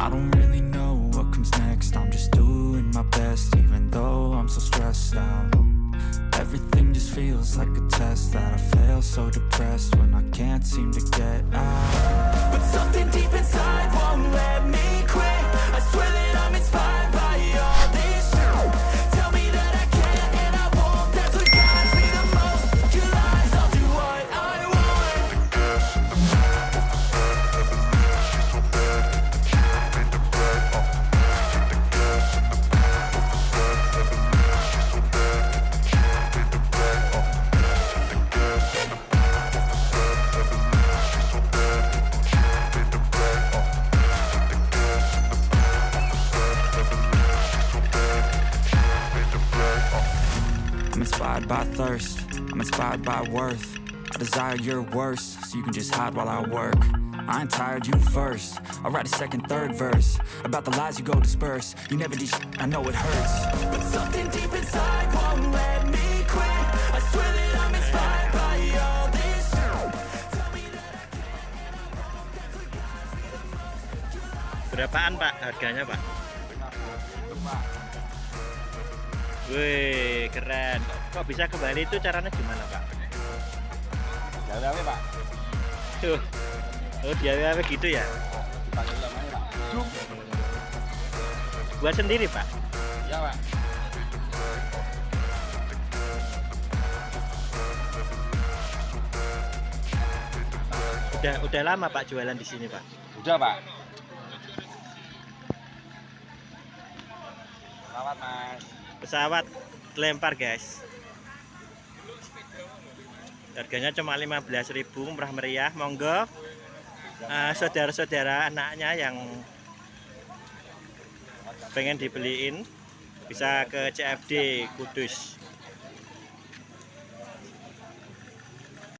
I don't really know what comes next. I'm just doing my best, even though I'm so stressed out. Everything just feels like a test that I fail, so depressed when I can't seem to get out. But something deep inside won't let me quit. I swear that I'm inspired by all this shit. Tell me that I can and I won't. That's what guides me the most. Your lies, I'll do what I want. I'm inspired by thirst, I'm inspired by worth. I desire your worst, so you can just hide while I work. I ain't tired, you first. I'll write a second, third verse about the lies you go disperse. You never did shit, I know it hurts. But something deep inside won't let me quit. I swear that I'm inspired by all this shit. Tell me that I can. Berapaan Pak harganya Pak? Wih keren. Kok bisa kembali itu caranya gimana Pak? Gawe Pak. Tuh. Oh dia gitu ya? Buat sendiri Pak? Iya Pak. Udah lama Pak jualan di sini Pak? Udah Pak. Selamat Mas. Pesawat lempar guys. Harganya cuma 15.000, murah meriah. Monggo saudara-saudara anaknya yang pengen dibeliin bisa ke CFD Kudus.